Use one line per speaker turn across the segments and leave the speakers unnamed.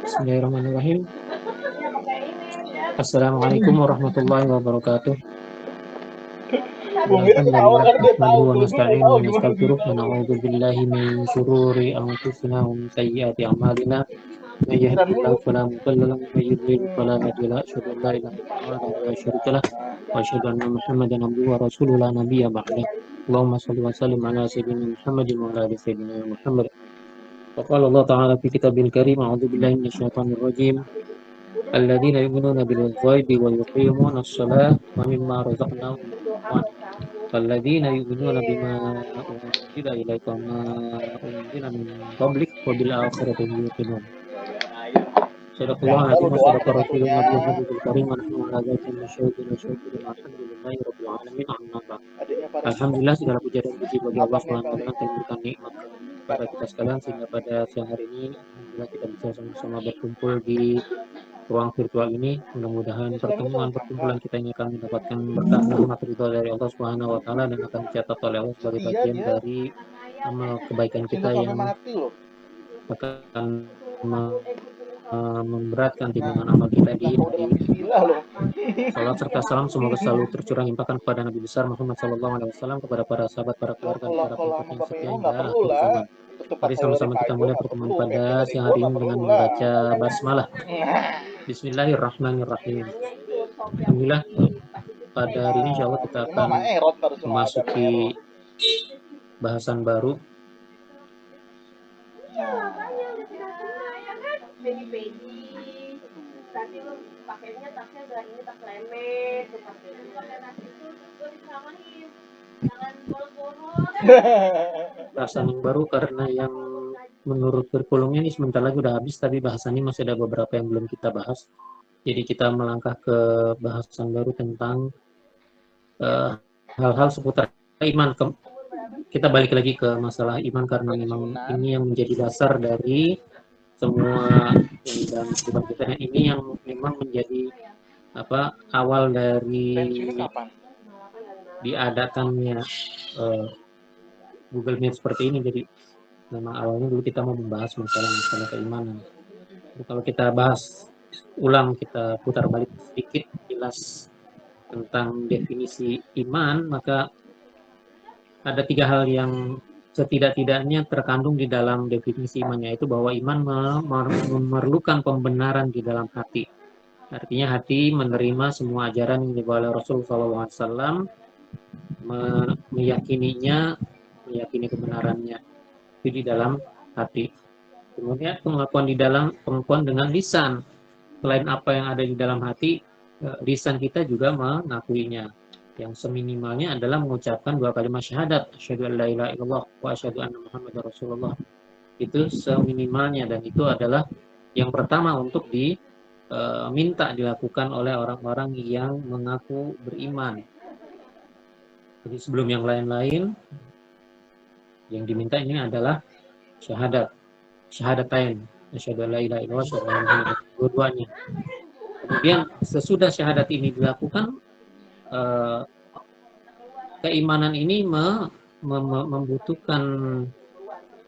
Bismillahirrahmanirrahim. Assalamualaikum warahmatullahi wabarakatuh.
Bung Mir ketawa
Alhamdulillah
karena dia tahu
nahmaduhu wa
kalau gue nggak
nasta'inuhu
tahu
wa
gimana.
nastaghfiruh wa na'udzu billahi min syururi anfusina wa min sayyiati a'malina. May yahdihillahu fala mudilla lahu wa may yudlil fala hadiya lahu. Asyhadu an la ilaha illallah wahdahu la syarika lah wa asyhadu anna Muhammadan abduhu wa rasuluhu la nabiyya ba'dah. Allahumma shalli wa sallim ala sayyidina Muhammadin wa ala ali sayyidina Muhammad. Wa qala Allah ta'ala fi kitabil karim a'udzu billahi minasyaitonir rajim. Alladzina yu'minuna bil ghaibi wa yuqimuna ash-shalata wa mimma razaqnahum yunfiqun. Walladzina yu'minuna bima unzila ilaika wa ma unzila min qablik wa bil akhirati hum yuqinun. Sadaqallahu al-azim wa sadaqa rasulun nabiyyu habibul karim wa nahnu ala dzalika minasyahidin wa syahidin alhamdulillahi rabbil alamin amma ba'd. Alhamdulillah segala puja dan puji bagi Allah Subhanahu wa taala yang memberikan nikmat kepada kita sekalian sehingga pada siang hari ini alhamdulillah kita bisa sama-sama berkumpul di ruang virtual ini. Mudah-mudahan pertemuan-perkumpulan kita ini akan mendapatkan berkah rahmat ridho dari Allah Subhanahu wa taala dan akan dicatat oleh Allah sebagai bagian dari amal kebaikan kita yang akan memberatkan timbangan amal kita di hari salat serta salam semoga selalu tercurah limpahkan kepada Nabi besar Muhammad SAW, kepada para sahabat, para keluarga, para pengikut yang setia hingga akhir zaman. Mari sama-sama kita mulai pertemuan pada siang hari ini dengan membaca basmalah. Bismillahirrahmanirrahim. Alhamdulillah pada hari ini insya Allah kita akan memasuki bahasan baru.
Tadi lu pakainya tasnya udah ini tas lemet, tuh pakai tas itu gue disamain, jangan bolos-bolos.
Bahasan yang baru karena yang menurut kurikulumnya ini sebentar lagi udah habis, tapi bahasannya masih ada beberapa yang belum kita bahas. Jadi kita melangkah ke bahasan baru tentang hal-hal seputar iman. Kita balik lagi ke masalah iman karena memang ini yang menjadi dasar dari semua yang dalam kehidupan kita, dan ini yang memang menjadi awal dari diadakannya Google Meet seperti ini. Jadi memang awalnya dulu kita mau membahas masalah keimanan. Jadi kalau kita bahas ulang, kita putar balik sedikit jelas tentang definisi iman, maka ada 3 hal yang setidak-tidaknya terkandung di dalam definisi iman, yaitu bahwa iman memerlukan pembenaran di dalam hati. Artinya hati menerima semua ajaran yang dibawa oleh Rasulullah SAW, meyakininya, meyakini kebenarannya itu di dalam hati. Kemudian pengakuan dengan lisan. Selain apa yang ada di dalam hati, lisan kita juga mengakuinya. Yang seminimalnya adalah mengucapkan 2 kalimat syahadat, asyhadu an la ilaha illallah wa asyhadu anna muhammadar rasulullah. Itu seminimalnya, dan itu adalah yang pertama untuk diminta dilakukan oleh orang-orang yang mengaku beriman. Jadi sebelum yang lain-lain, yang diminta ini adalah syahadatain, asyhadu an la ilaha illallah wa asyhadu anna muhammadar rasulullah, dua-duanya. Kemudian sesudah syahadat ini dilakukan, keimanan ini membutuhkan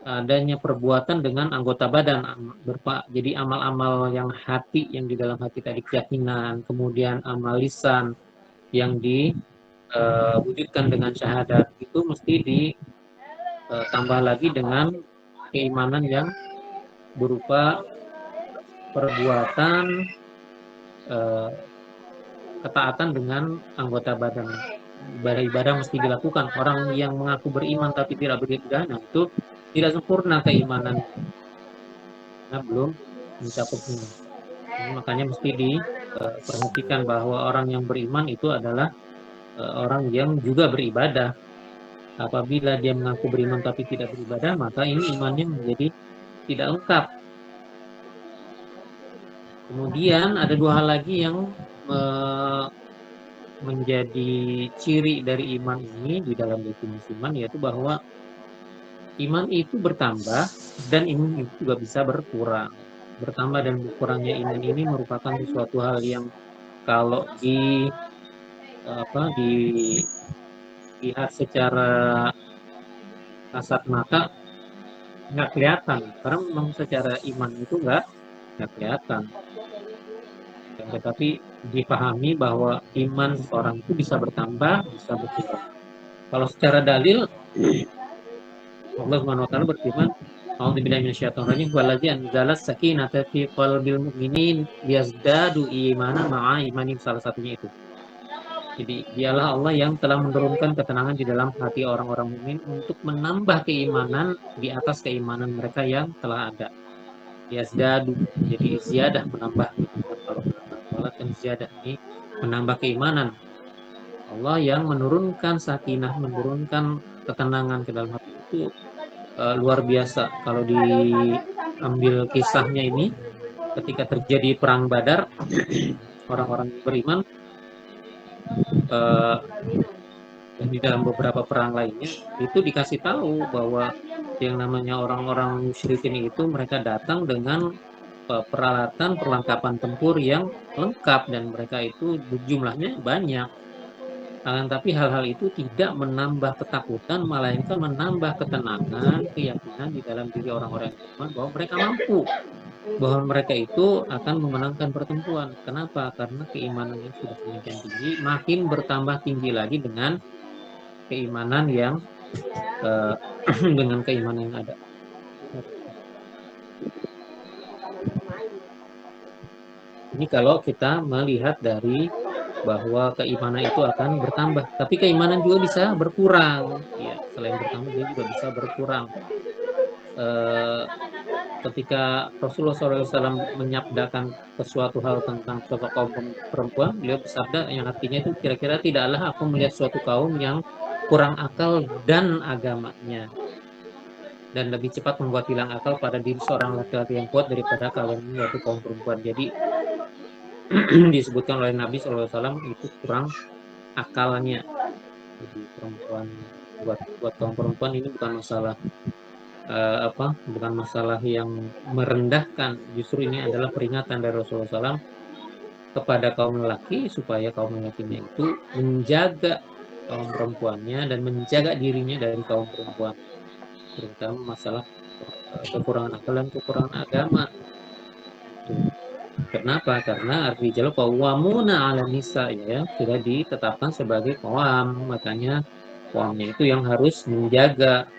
adanya perbuatan dengan anggota badan. Jadi amal-amal yang hati, yang di dalam hati tadi keyakinan, kemudian amal lisan yang diwujudkan dengan syahadat, itu mesti ditambah lagi dengan keimanan yang berupa perbuatan ketaatan dengan anggota badan. Ibadah-ibadah mesti dilakukan. Orang yang mengaku beriman tapi tidak beribadah, itu tidak sempurna keimanan, karena belum mencapai ini. Makanya mesti diperhatikan bahwa orang yang beriman itu adalah orang yang juga beribadah. Apabila dia mengaku beriman tapi tidak beribadah, maka ini imannya menjadi tidak lengkap. Kemudian ada 2 hal lagi yang menjadi ciri dari iman ini di dalam definisi iman, yaitu bahwa iman itu bertambah dan iman itu juga bisa berkurang. Bertambah dan berkurangnya iman ini merupakan sesuatu hal yang kalau dilihat secara kasat mata nggak kelihatan karena memang secara iman itu nggak kelihatan. Tetapi dipahami bahwa iman seorang itu bisa bertambah, bisa berkurang. Kalau secara dalil Allah Subhanahu wa taala berfirman, "A'udzubillahi minasyaitonir rajim, wallazi anzalas sakinata fi qalbil mu'minin liyazdadu imanan ma'a imanin," salah satunya itu. Jadi dialah Allah yang telah menurunkan ketenangan di dalam hati orang-orang mukmin untuk menambah keimanan di atas keimanan mereka yang telah ada. Yazdadu, jadi ziyadah menambah gitu kan. Kalau kata kan ziyadah ini menambah keimanan. Allah yang menurunkan sakinah, menurunkan ketenangan ke dalam hati itu luar biasa. Kalau diambil kisahnya ini, ketika terjadi perang Badar, orang-orang beriman uh, dan di dalam beberapa perang lainnya itu dikasih tahu bahwa yang namanya orang-orang musyrikin itu mereka datang dengan peralatan perlengkapan tempur yang lengkap dan mereka itu jumlahnya banyak. Tapi hal-hal itu tidak menambah ketakutan, melainkan menambah ketenangan, keyakinan di dalam diri orang-orang yang beriman bahwa mereka mampu, bahwa mereka itu akan memenangkan pertempuran. Kenapa? Karena keimanan yang sudah semakin tinggi, makin bertambah tinggi lagi dengan keimanan yang dengan keimanan yang ada. Ini kalau kita melihat dari bahwa keimanan itu akan bertambah, tapi keimanan juga bisa berkurang. Ya, selain bertambah dia juga bisa berkurang. Ketika Rasulullah SAW menyabdakan sesuatu hal tentang sosok kaum perempuan, beliau bersabda yang artinya itu kira-kira tidaklah aku melihat suatu kaum yang kurang akal dan agamanya dan lebih cepat membuat hilang akal pada diri seorang laki-laki yang kuat daripada kalian ini yaitu kaum perempuan. Jadi disebutkan oleh Nabi SAW itu kurang akalnya. Jadi perempuan buat kaum perempuan ini bukan masalah bukan masalah yang merendahkan, justru ini adalah peringatan dari Rasulullah SAW kepada kaum lelaki supaya kaum lelakinya itu menjaga kaum perempuannya dan menjaga dirinya dari kaum perempuan, terutama masalah kekurangan akal dan kekurangan agama. Kenapa? Karena ar-rijalu qawwamuna 'ala nisa, ya sudah ditetapkan sebagai qawam, makanya qawamnya itu yang harus menjaga.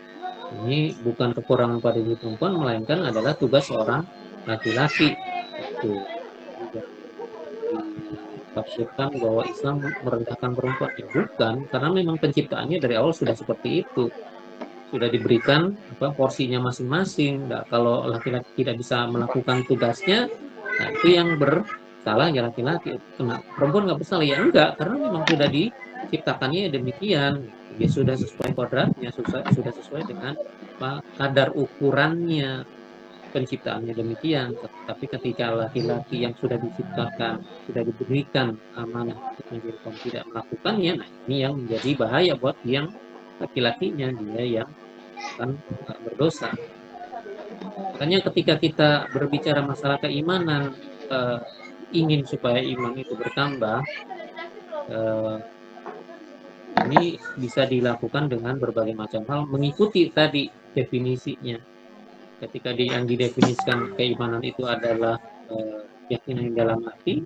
Ini bukan kekurangan pada diri perempuan, melainkan adalah tugas seorang laki-laki. Itu ditafsirkan bahwa Islam merendahkan perempuan. Ya, bukan, karena memang penciptaannya dari awal sudah seperti itu. Sudah diberikan porsinya masing-masing. Nah, kalau laki-laki tidak bisa melakukan tugasnya, nah itu yang bersalah ya laki-laki. Perempuan nggak bersalah ya enggak, karena memang sudah diciptakannya demikian. Dia sudah sesuai kodratnya, sudah sesuai dengan kadar ukurannya, penciptaannya demikian. Tapi ketika laki-laki yang sudah diciptakan, sudah diberikan amanah untuk menjadi kaum tidak melakukannya, nah ini yang menjadi bahaya buat yang laki-lakinya, dia yang akan berdosa. Makanya ketika kita berbicara masalah keimanan, ingin supaya iman itu bertambah, ini bisa dilakukan dengan berbagai macam hal, mengikuti tadi definisinya. Ketika yang didefinisikan keimanan itu adalah keyakinan di dalam hati,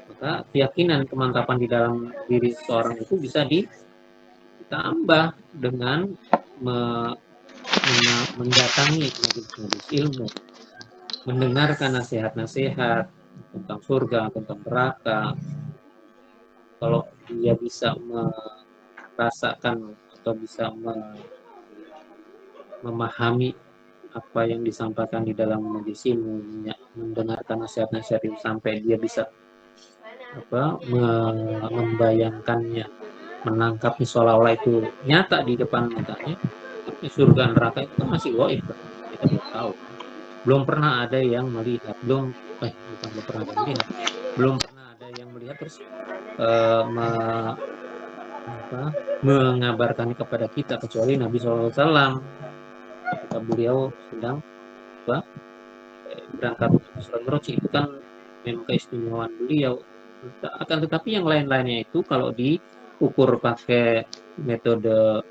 maka keyakinan kemantapan di dalam diri seseorang itu bisa ditambah dengan mendatangi majelis ilmu, mendengarkan nasihat-nasihat tentang surga, tentang neraka. Kalau dia bisa merasakan atau bisa memahami apa yang disampaikan di dalam majelis ilmu, mendengarkan nasihat-nasihat itu sampai dia bisa membayangkannya, menangkapnya seolah-olah itu nyata di depan matanya. Tapi surga neraka itu kan masih gaib, kita belum tahu, belum pernah ada yang melihat, belum pernah ada yang melihat terus mengabarkan kepada kita kecuali Nabi SAW ketika beliau sedang berangkat Isra Mi'raj. Itu kan memang keistimewaan beliau. Akan tetapi yang lain-lainnya itu kalau diukur pakai metode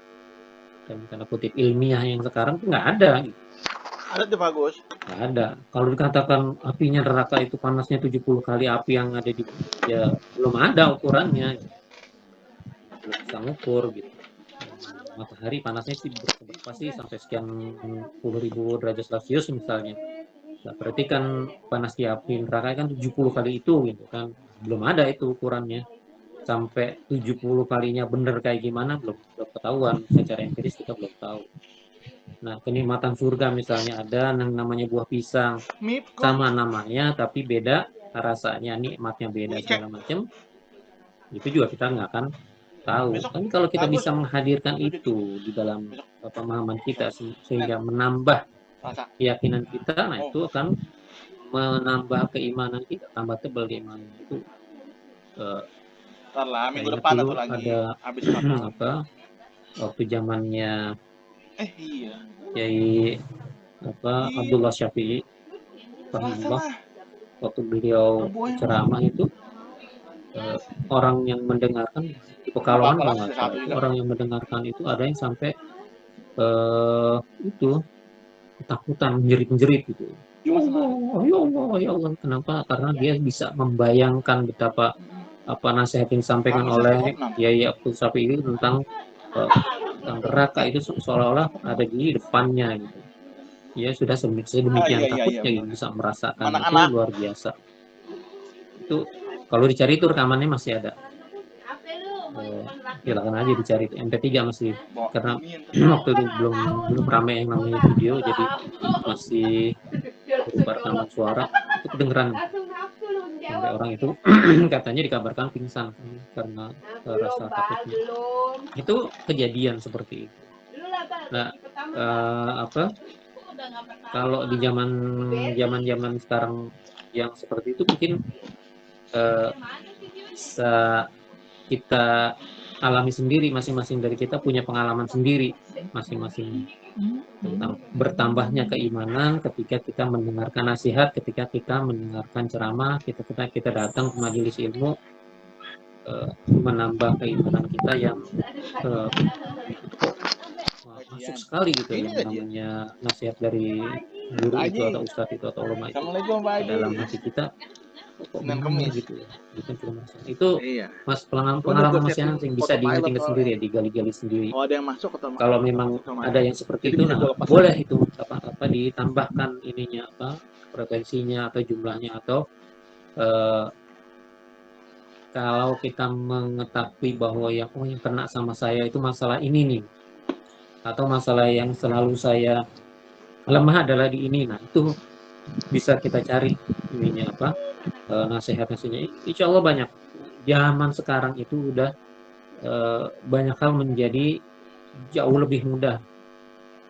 dan tanda kutip ilmiah yang sekarang tuh nggak ada.
Ada tuh bagus.
Nggak ada. Kalau dikatakan apinya neraka itu panasnya 70 kali api yang ada di bumi, ya belum ada ukurannya, belum bisa ngukur gitu. Matahari panasnya sih berapa sih sampai sekian puluh ribu derajat Celcius misalnya. Nah, berarti kan panas di api neraka kan 70 kali itu gitu kan. Belum ada itu ukurannya. Sampai 70 kalinya bener kayak gimana belum ketahuan. Secara empiris kita belum tahu. Nah, kenikmatan surga misalnya ada yang namanya buah pisang.
Mip kok.
Sama namanya tapi beda rasanya, nikmatnya beda
Cek.
segala macam. Itu juga kita nggak akan tahu.
Besok
Tapi kalau kita
bagus.
bisa menghadirkan itu di dalam pemahaman kita sehingga menambah
Rasa.
keyakinan kita, nah itu akan menambah keimanan kita, tambah tebal keimanan itu.
Ntar lah, minggu
Saya
depan
dulu
atau lagi
ada
habis makan.
apa waktu zamannya
Iya.
Kiai Abdullah Syafi'i, rahimahullah,
Salah.
waktu beliau
Boy,
ceramah itu orang yang mendengarkan di Pekalongan
Apa-apa
kalau
lah,
nggak
satu
salah itu
juga.
orang yang mendengarkan itu ada yang sampai itu ketakutan menjerit-jerit gitu. Ya Allah, ya Allah, ya Allah. Kenapa? Karena dia bisa membayangkan betapa apa nasihat yang disampaikan
Kami
oleh
sih
Kiai Abdul Syafi'i ini tentang neraka itu seolah-olah ada di depannya gitu. Ya sudah sedemikian
iya,
takutnya
benar.
gitu, bisa merasakan itu
Anak-anak.
luar biasa. Itu kalau dicari itu rekamannya masih ada. Silakan aja dicari MP3 masih, karena waktu itu belum ramai yang namanya video, jadi masih berupa rekaman suara. Itu kedengeran sampai orang itu katanya dikabarkan pingsan karena rasa takutnya. Itu kejadian seperti itu. Nah, kalau di zaman sekarang yang seperti itu mungkin bisa kita alami sendiri, masing-masing dari kita punya pengalaman sendiri masing-masing tentang bertambahnya keimanan ketika kita mendengarkan nasihat, ketika kita mendengarkan ceramah, kita datang ke majelis ilmu, menambah keimanan kita yang masuk sekali gitu, yang namanya nasihat dari guru itu atau ustadz itu atau ulama itu dalam hati kita. Kok begini gitu ya, itu mas pengalaman Mas yang bisa diingat-ingat sendiri ya, digali-gali sendiri.
Oh, ada yang masuk atau
kalau memang ada yang seperti itu, nah boleh itu apa ditambahkan ininya, frekuensinya atau jumlahnya, atau kalau kita mengetahui bahwa yang kena sama saya itu masalah ini nih, atau masalah yang selalu saya lemah adalah di ini, nah itu bisa kita cari ininya nasihat-nasihatnya. Insya Allah banyak. Zaman sekarang itu udah banyak hal menjadi jauh lebih mudah.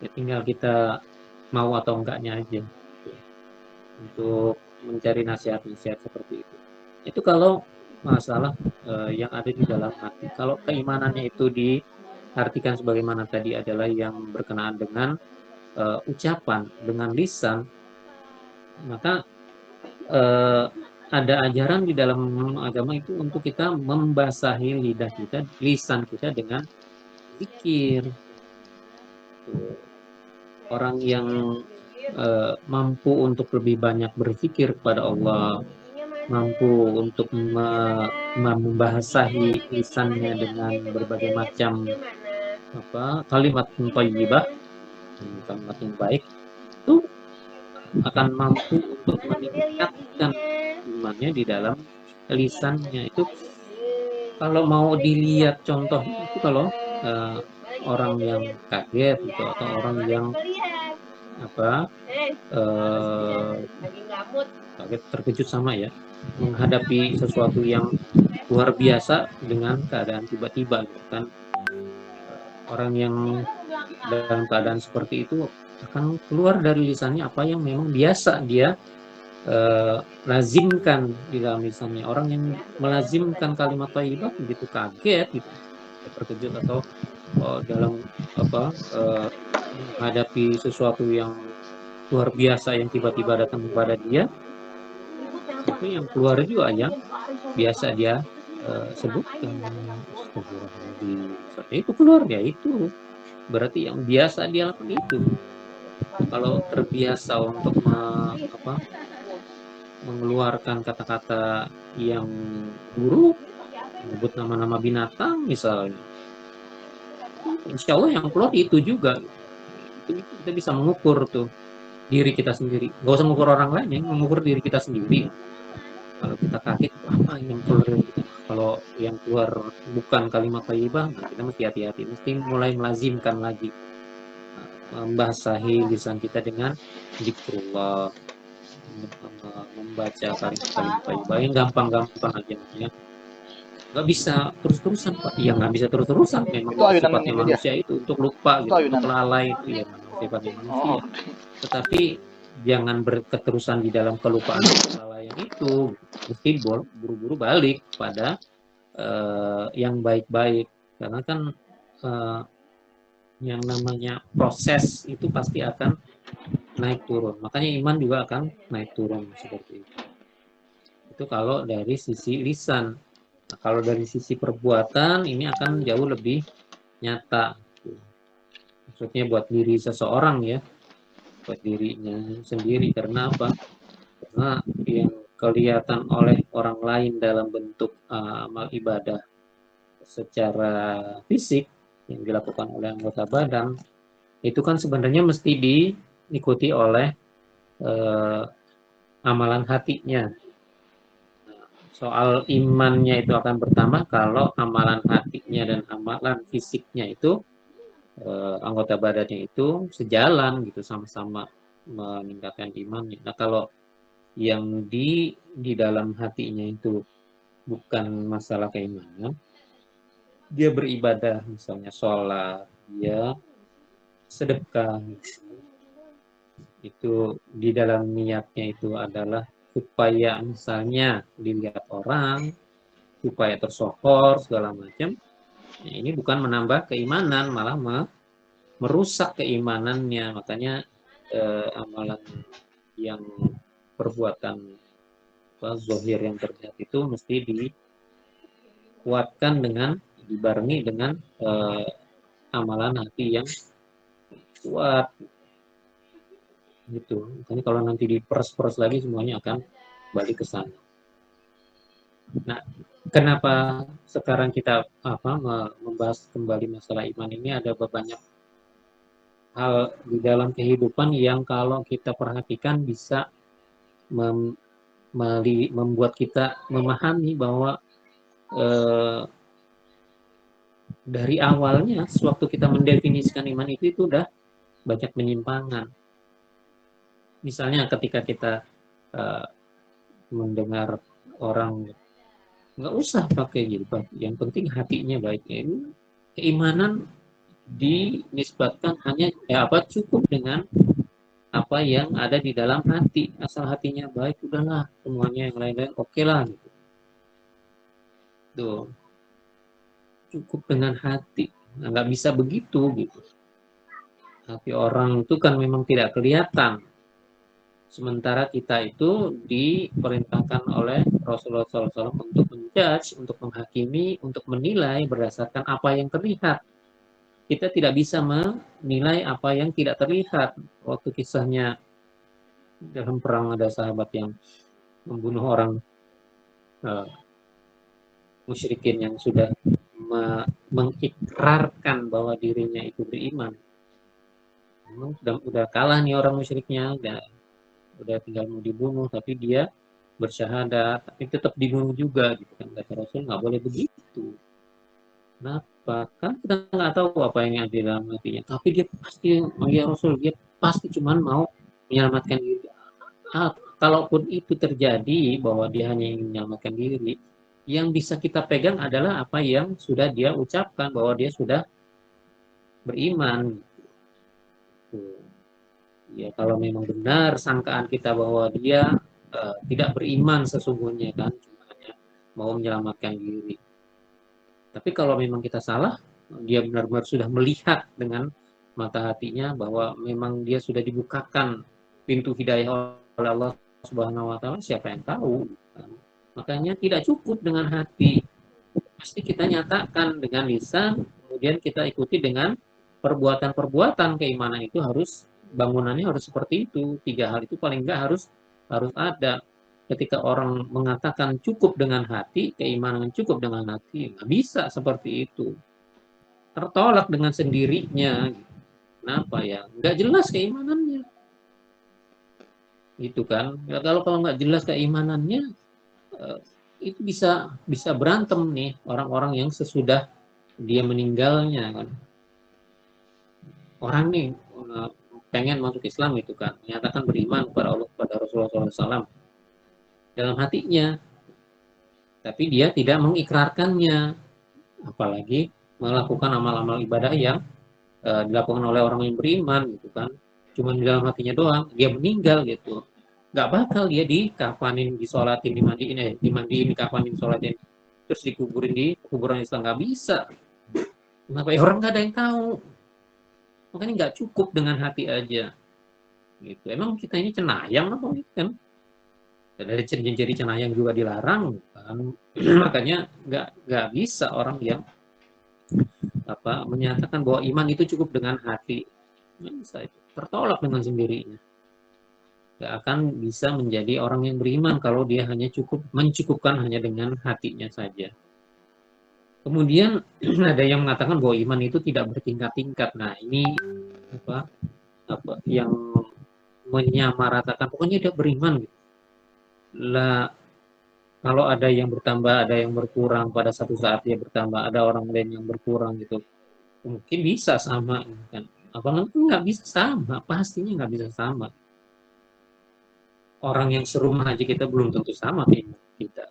Ya, tinggal kita mau atau enggaknya aja untuk mencari nasihat-nasihat seperti itu. Itu kalau masalah yang ada di dalam hati. Kalau keimanannya itu diartikan sebagaimana tadi adalah yang berkenaan dengan ucapan, dengan lisan, maka ada ajaran di dalam agama itu untuk kita membasahi lidah kita, lisan kita dengan zikir. Orang yang mampu untuk lebih banyak berzikir kepada Allah, mampu untuk membasahi lisannya dengan berbagai macam kalimat thayyibah, kalimat yang baik, itu akan mampu untuk meningkatkan imannya di dalam lisannya. Itu kalau mau dilihat contoh itu, kalau orang yang kaget gitu, atau orang yang kaget, terkejut sama ya, menghadapi sesuatu yang luar biasa dengan keadaan tiba-tiba gitu kan, orang yang dalam keadaan seperti itu akan keluar dari lisannya apa yang memang biasa dia lazimkan di dalam lisannya. Orang yang melazimkan kalimat thayyibah begitu kaget gitu, terkejut atau dalam menghadapi sesuatu yang luar biasa yang tiba-tiba datang kepada dia, itu yang keluar juga yang biasa dia sebutkan, itu keluar ya, itu berarti yang biasa dia lakukan itu. kalau terbiasa untuk mengeluarkan kata-kata yang buruk, menyebut nama-nama binatang misalnya, insya Allah yang keluar itu juga. Itu kita bisa mengukur tuh diri kita sendiri. Gak usah mengukur orang lain, ya, mengukur diri kita sendiri. Kalau kita kaget, apa yang keluar dari kita? Kalau yang keluar bukan kalimat thayyibah, nah kita mesti hati-hati. Mesti mulai melazimkan lagi membasahi lisan kita dengan zikrullah, membaca kalimat thayyibah yang gampang-gampang aja ya. Nggak bisa terus-terusan Pak. Ya nggak bisa terus-terusan. Memang
Itu ayunan
sifatnya
ini dia.
manusia itu untuk lupa
Itu
gitu,
ayunan.
untuk lalai itu ya memang sifatnya manusia.
Oh,
Tetapi jangan berketerusan di dalam kelupaan kelalaian itu. Mesti buru-buru balik pada yang baik-baik. Karena kan yang namanya proses itu pasti akan naik turun. Makanya iman juga akan naik turun seperti itu. Itu kalau dari sisi lisan. Nah, kalau dari sisi perbuatan ini akan jauh lebih nyata. Maksudnya buat diri seseorang ya, buat dirinya sendiri. Karena apa? Karena yang kelihatan oleh orang lain dalam bentuk amal ibadah secara fisik yang dilakukan oleh anggota badan itu kan sebenarnya mesti diikuti oleh amalan hatinya. Soal imannya itu akan bertambah kalau amalan hatinya dan amalan fisiknya itu anggota badannya itu sejalan gitu, sama-sama meningkatkan imannya. Nah kalau yang di dalam hatinya itu bukan masalah keimanan, dia beribadah misalnya sholat, dia sedekah, itu di dalam niatnya itu adalah supaya misalnya dilihat orang, supaya tersohor segala macam. Ya, ini bukan menambah keimanan, malah merusak keimanannya. Makanya amalan yang perbuatan zohir yang terlihat itu mesti dikuatkan dengan dibarengi dengan amalan hati yang kuat gitu. Makanya kalau nanti diperas-peras lagi semuanya akan balik ke sana. Nah, kenapa sekarang kita membahas kembali masalah iman ini? Ada banyak hal di dalam kehidupan yang kalau kita perhatikan bisa membuat kita memahami bahwa dari awalnya sewaktu kita mendefinisikan iman itu udah banyak penyimpangan. Misalnya ketika kita mendengar orang nggak usah pakai jilbab, yang penting hatinya baiknya. Ini keimanan dinisbatkan hanya cukup dengan apa yang ada di dalam hati, asal hatinya baik udahlah, semuanya yang lain-lain oke lah gitu. Tuh, cukup dengan hati. Nah, nggak bisa begitu gitu. Hati orang itu kan memang tidak kelihatan. Sementara kita itu diperintahkan oleh Rasulullah SAW untuk menjudge, untuk menghakimi, untuk menilai berdasarkan apa yang terlihat. Kita tidak bisa menilai apa yang tidak terlihat. Waktu kisahnya dalam perang ada sahabat yang membunuh orang musyrikin yang sudah mengikrarkan bahwa dirinya itu beriman. Memang udah kalah nih orang musyriknya, udah tinggal mau dibunuh, tapi dia bersyahadat, tapi tetap dibunuh juga gitu kan. Kata Rasul nggak boleh begitu. Kenapa? Kan kita nggak tahu apa yang ada di dalam hatinya. Tapi dia pasti, ya Rasul, dia pasti cuma mau menyelamatkan diri. Kalaupun itu terjadi bahwa dia hanya ingin menyelamatkan diri, yang bisa kita pegang adalah apa yang sudah dia ucapkan bahwa dia sudah beriman. Ya kalau memang benar sangkaan kita bahwa dia tidak beriman sesungguhnya kan, cuma hanya mau menyelamatkan diri. Tapi kalau memang kita salah, dia benar-benar sudah melihat dengan mata hatinya bahwa memang dia sudah dibukakan pintu hidayah oleh Allah Subhanahu wa taala, siapa yang tahu? Makanya tidak cukup dengan hati. Pasti kita nyatakan dengan lisan, kemudian kita ikuti dengan perbuatan-perbuatan. Keimanan itu harus bangunannya harus seperti itu. 3 hal itu paling nggak harus harus ada. Ketika orang mengatakan cukup dengan hati, keimanan cukup dengan hati, nggak bisa seperti itu. Tertolak dengan sendirinya. Kenapa ya? Nggak jelas keimanannya. Gitu kan. Ya, kalau nggak jelas keimanannya, eh, itu bisa bisa berantem nih orang-orang yang sesudah dia meninggalnya kan. Orang nih pengen masuk Islam itu kan, menyatakan beriman kepada Allah, kepada Rasulullah SAW dalam hatinya, tapi dia tidak mengikrarkannya, apalagi melakukan amal-amal ibadah yang dilakukan oleh orang yang beriman gitu kan, cuma di dalam hatinya doang, dia meninggal gitu, nggak bakal dia dikafanin, disolatin, dimandiin, dikafanin, disolatin, terus dikuburin di kuburan Islam, nggak bisa. Kenapa ya, orang nggak ada yang tahu, makanya nggak cukup dengan hati aja gitu. Emang kita ini cenayang apa gitu kan? Dari ciri-ciri cenayang juga dilarang kan. Makanya nggak bisa orang yang menyatakan bahwa iman itu cukup dengan hati, nggak bisa, itu tertolak dengan sendirinya. Nggak akan bisa menjadi orang yang beriman kalau dia hanya mencukupkan hanya dengan hatinya saja. Kemudian ada yang mengatakan bahwa iman itu tidak bertingkat-tingkat. Nah ini apa yang menyamaratakan pokoknya dia beriman gitu. Lah, kalau ada yang bertambah, ada yang berkurang, pada satu saat dia bertambah, ada orang lain yang berkurang gitu, mungkin bisa sama kan. Abang itu nggak bisa sama, pastinya nggak bisa sama. Orang yang serumah aja kita belum tentu sama keimanan kita.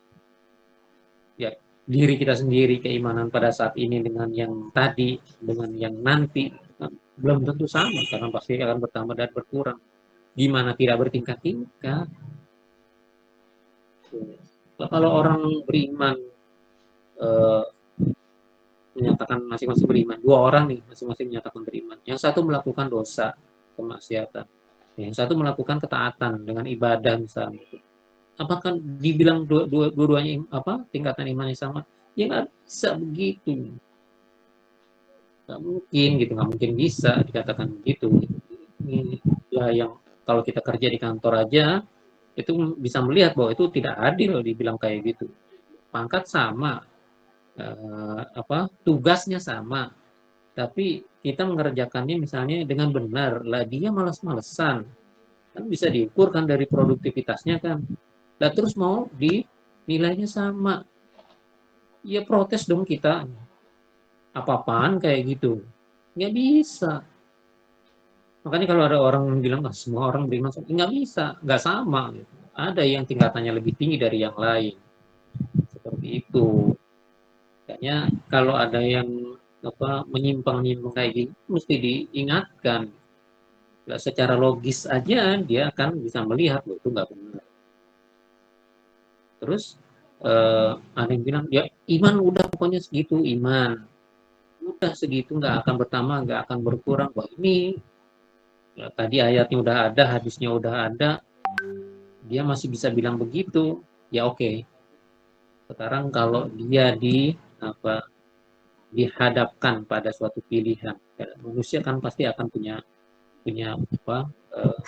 Ya, diri kita sendiri keimanan pada saat ini dengan yang tadi, dengan yang nanti, kan, belum tentu sama, karena pasti akan bertambah dan berkurang. Gimana tidak bertingkat-tingkat? Kalau orang beriman, eh, menyatakan masing-masing beriman. 2 orang nih masing-masing menyatakan beriman. Yang satu melakukan dosa, kemaksiatan. Yang satu melakukan ketaatan dengan ibadah misalnya. Apakah dibilang dua-duanya tingkatan imannya sama? Ya nggak bisa begitu. Nggak mungkin gitu, nggak mungkin bisa dikatakan begitu. Ini ya yang kalau kita kerja di kantor aja itu bisa melihat bahwa itu tidak adil dibilang kayak gitu. Pangkat sama, tugasnya sama, tapi kita mengerjakannya misalnya dengan benar, lah dia malas-malesan, kan bisa diukur kan dari produktivitasnya kan, lah terus mau di nilainya sama, ya protes dong kita, apa-apaan kayak gitu, nggak bisa. Makanya kalau ada orang yang bilang semua orang beriman, nggak bisa, nggak sama gitu. Ada yang tingkatannya lebih tinggi dari yang lain, seperti itu. Makanya kalau ada yang menyimpang-nyimpang kayak gini mesti diingatkan. Nggak, secara logis aja dia akan bisa melihat loh, itu nggak benar. Terus ada yang bilang ya iman udah pokoknya segitu, iman udah segitu, nggak akan bertambah, nggak akan berkurang. Wah ini ya, tadi ayatnya udah ada, hadisnya udah ada, dia masih bisa bilang begitu, ya oke. Sekarang kalau dia dihadapkan pada suatu pilihan, ya, manusia kan pasti akan punya punya eh,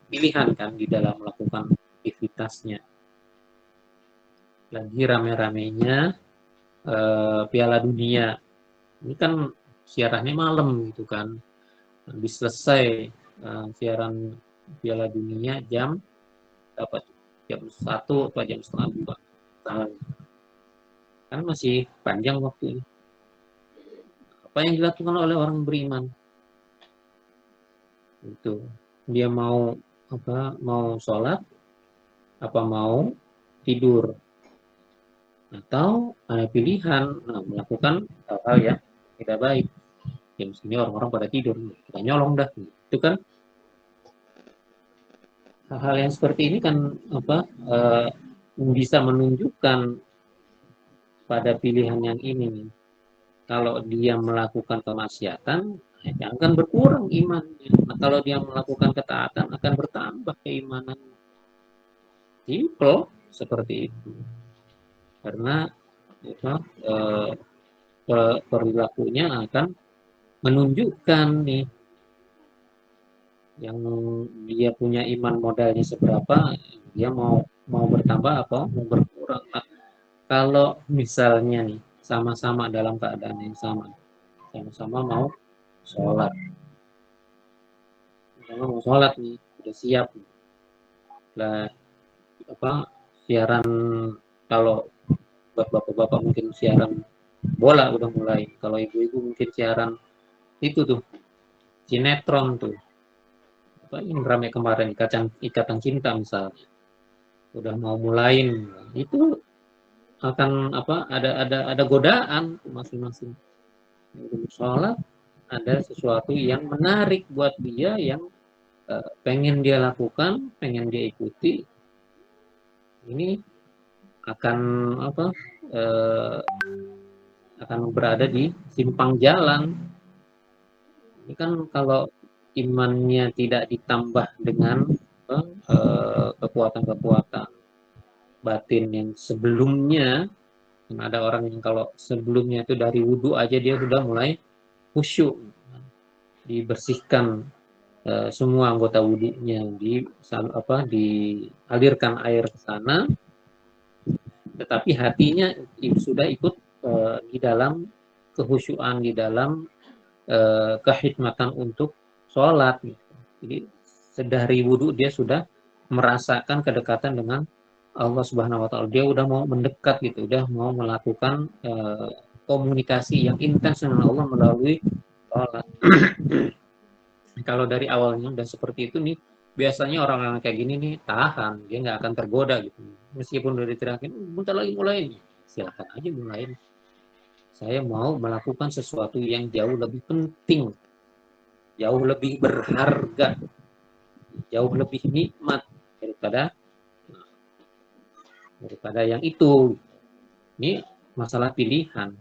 pilihan kan di dalam melakukan aktivitasnya. Lagi rame-ramenya Piala Dunia. Ini kan siarannya malam gitu kan. Habis selesai siaran Piala Dunia dapat jam 1 atau jam 1:30. Kan masih panjang waktunya. Apa yang dilakukan oleh orang beriman? Itu dia mau sholat, apa mau tidur, atau ada pilihan melakukan hal-hal yang tidak baik. Jam segini orang-orang pada tidur, kita nyolong dah. Itu kan hal-hal yang seperti ini kan bisa menunjukkan pada pilihan yang ini. Kalau dia melakukan kemaksiatan, ya akan berkurang imannya. Nah, kalau dia melakukan ketaatan, akan bertambah keimanan. Simple seperti itu. Karena eh, perilakunya akan menunjukkan nih yang dia punya iman modalnya seberapa, dia mau mau bertambah atau mau berkurang. Nah, kalau misalnya nih sama-sama dalam keadaan yang sama, sama-sama mau sholat, sama mau sholat nih, udah siap lah apa siaran, kalau buat bapak-bapak mungkin siaran bola udah mulai, kalau ibu-ibu mungkin siaran itu tuh sinetron tuh, apa yang ramai kemarin ikatan cinta misalnya udah mau mulain, itu akan apa ada godaan masing-masing. Sholat ada sesuatu yang menarik buat dia, yang pengen dia lakukan, pengen dia ikuti, ini akan apa eh, akan berada di simpang jalan. Ini kan kalau imannya tidak ditambah dengan apa, kekuatan-kekuatan batin yang sebelumnya. Kan ada orang yang kalau sebelumnya itu dari wudhu aja dia sudah mulai khusyuk, dibersihkan semua anggota wudhunya, dialirkan air ke sana, tetapi hatinya sudah ikut di dalam kehusyuan, di dalam kehikmatan untuk sholat. Gitu. Jadi sedari wudhu dia sudah merasakan kedekatan dengan Allah Subhanahu Wa Taala. Dia udah mau mendekat gitu, udah mau melakukan komunikasi yang intens dengan Allah melalui sholat. Kalau dari awalnya udah seperti itu nih, biasanya orang-orang kayak gini nih tahan, dia nggak akan tergoda gitu. Meskipun udah diteriakin, bentar lagi mulai, silakan aja mulai. Saya mau melakukan sesuatu yang jauh lebih penting, jauh lebih berharga, jauh lebih nikmat daripada daripada yang itu. Ini masalah pilihan.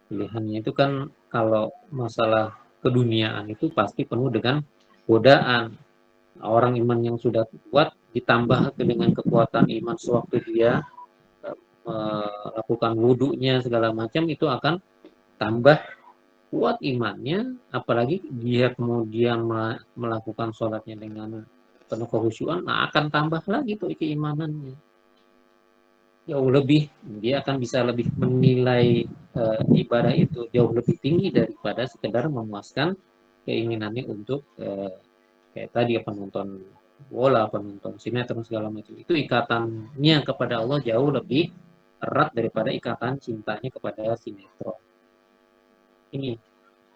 Pilihannya itu kan kalau masalah keduniaan itu pasti penuh dengan godaan. Orang iman yang sudah kuat ditambah dengan kekuatan iman sewaktu dia melakukan wudhunya segala macam, itu akan tambah kuat imannya, apalagi dia kemudian melakukan sholatnya dengan penuh kehusyuan, nah akan tambah lagi tuh keimanannya. Jauh lebih, dia akan bisa lebih menilai ibadah itu jauh lebih tinggi daripada sekedar memuaskan keinginannya untuk kayak tadi penonton bola, penonton sinetron segala macam. Itu ikatannya kepada Allah jauh lebih erat daripada ikatan cintanya kepada sinetron. Ini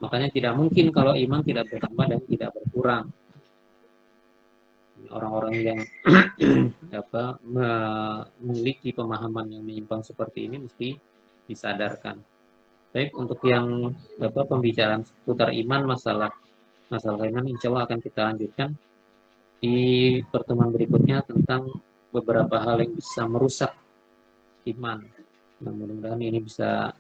makanya tidak mungkin kalau iman tidak bertambah dan tidak berkurang. Orang-orang yang memiliki pemahaman yang menyimpang seperti ini mesti disadarkan. Baik, untuk yang pembicaraan seputar iman, masalah masalah iman, insya Allah akan kita lanjutkan di pertemuan berikutnya tentang beberapa hal yang bisa merusak iman. Nah, mudah-mudahan ini bisa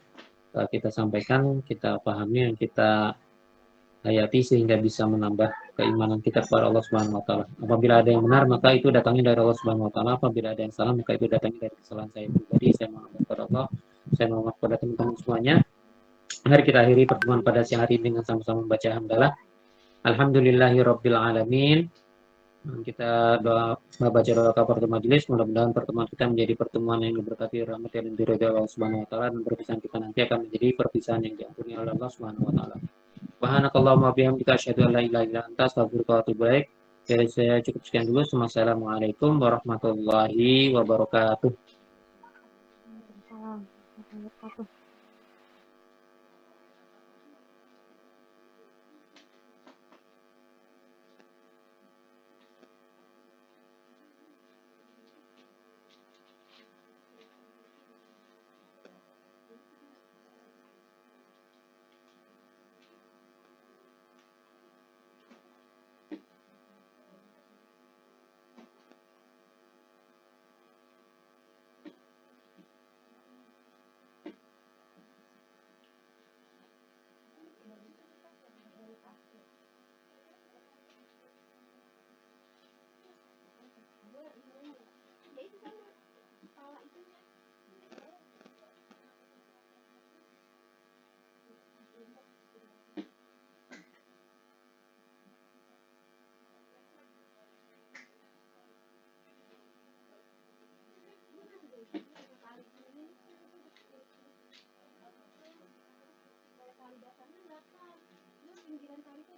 kita sampaikan, kita pahami, dan kita hayati sehingga bisa menambah keimanan kita kepada Allah Subhanahu wa taala. Apabila ada yang benar maka itu datangnya dari Allah Subhanahu wa taala, apabila ada yang salah maka itu datangnya dari kesalahan saya pribadi. Saya mohon kepada Allah, saya mohon kepada teman-teman semuanya. Mari kita akhiri pertemuan pada siang hari ini dengan sama-sama membaca hamdalah. Alhamdulillahirabbil alamin. Kita baca doa kafaratul majelis. Mudah-mudahan pertemuan kita menjadi pertemuan yang diberkati rahmat dan diridhoi Allah Subhanahu wa taala, dan perpisahan kita nanti akan menjadi perpisahan yang diampuni oleh Allah Subhanahu wa taala. Subhanakallahumma bihamdika asyhadu an la ilaha illa anta astaghfiruka wa atubu ilaik. Jadi saya cukup sekian dulu. Assalamualaikum warahmatullahi wabarakatuh.
Waalaikumsalam warahmatullahi wabarakatuh.
9 kali